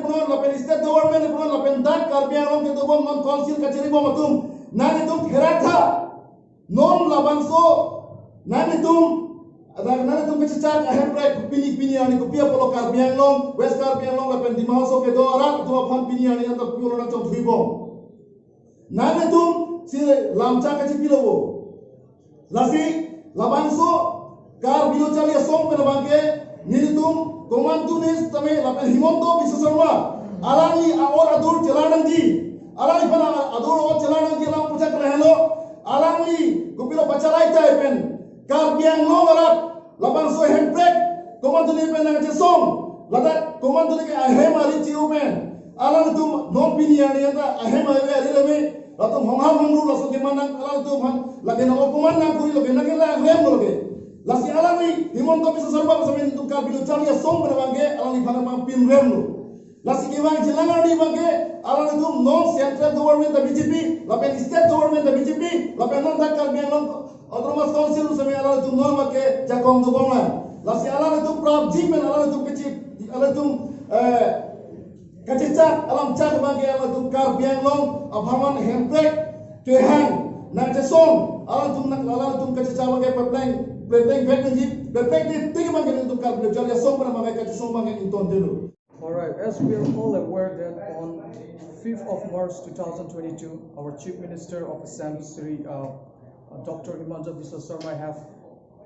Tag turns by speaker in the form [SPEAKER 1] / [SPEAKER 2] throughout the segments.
[SPEAKER 1] punon lapen state government punon lapen dak karbi anglong ke dobom non council kachari bom atum nani tum kheratha non labanso nani tum kechak ahem rek pini ani ko pia polo karbi anglong west karbi anglong lapen dimaso ke do arak tu aphan pini ani ata puro na chok thuibom nani tum si lamcha kachi pilobo lasi labanso kar bilo chali asong pe bangke nilitum komantunis tame lapen Himanta Biswa alani aor adur celanang ji alani pana adur aor celanang ji lam pucak rehelo alani kupilo pacarai tai pen kar biang no arak labanso handbrake komantuni pen nang song ladak komantuni ke ahem ali ciu pen alani tum non piniani anta ahem ali ali leme latum hongham hongru laso ke manang alani tum lagi na okuman nang kuri loge nang la ahem loge lasi alani Himanta Biswa sarba samin tu kar bilo chali song pen bangke alani phana mang pin remlo lasi kewang jelangan di bangke alani tum non central government the BJP lapen state government the BJP lapen non dak kar biang long autonomous council samin alani tum non make jakong tu bangla lasi alani tum prab jimen alani tum kecil alani tum kecicak alam cak bangke alani tum kar biang long abhaman handbrake kehan nang song alani tum kecicak bangke Pepeng tinggi bangke untuk kar bilo chali song pen bangke kecil song bangke inton dulu.
[SPEAKER 2] Alright, as we are all aware that on 5th of March 2022, our Chief Minister of Assam, Dr. Himanta Biswa Sarma have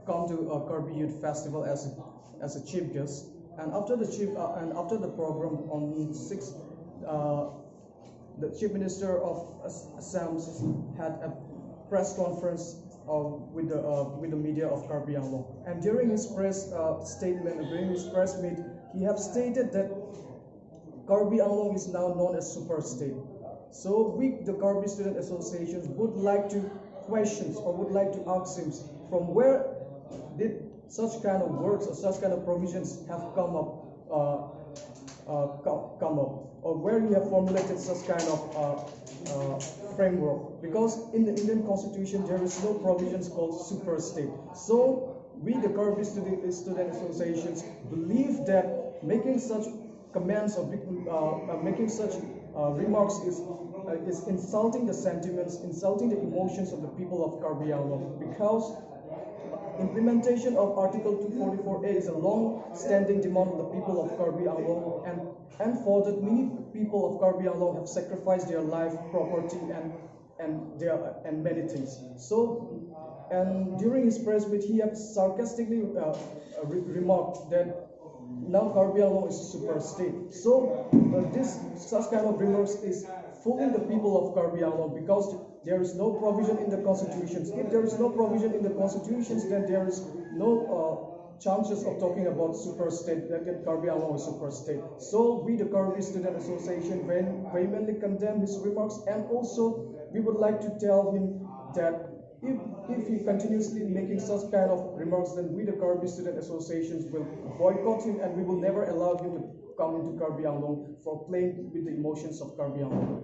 [SPEAKER 2] come to Karbi Youth Festival as a chief guest. And after the program on 6th, the Chief Minister of Assam had a press conference with the media of Karbi Anglong. And during his press statement, during his press meet, he have stated that Karbi Anglong is now known as super state. So we, the Karbi Student Association, would like to question or would like to ask him from where did such kind of words or such kind of provisions have come up, or where you have formulated such kind of framework, because in the Indian Constitution there is no provisions called super state. So we, the Karbi Student Associations, believe that making such comments or making such remarks is insulting the sentiments, insulting the emotions of the people of Karbi Anglong, because implementation of Article 244A is a long-standing demand of the people of Karbi Anglong, and for that many people of Karbi Anglong have sacrificed their life, property, and many things. So, and during his press meet, he has sarcastically remarked that now Karbi Anglong is a super state. So such kind of remarks is fooling the people of Karbi Anglong, because there is no provision in the constitutions. If there is no provision in the constitutions, then there is no chances of talking about super state, that Karbi Anglong is super state. So we, the Karbi Student Association, vehemently condemn his remarks, and also we would like to tell him that if he continuously making such kind of remarks, then we, the Karbi Student Associations, will boycott him, and we will never allow him to come into Karbi Anglong for playing with the emotions of Karbi Anglong.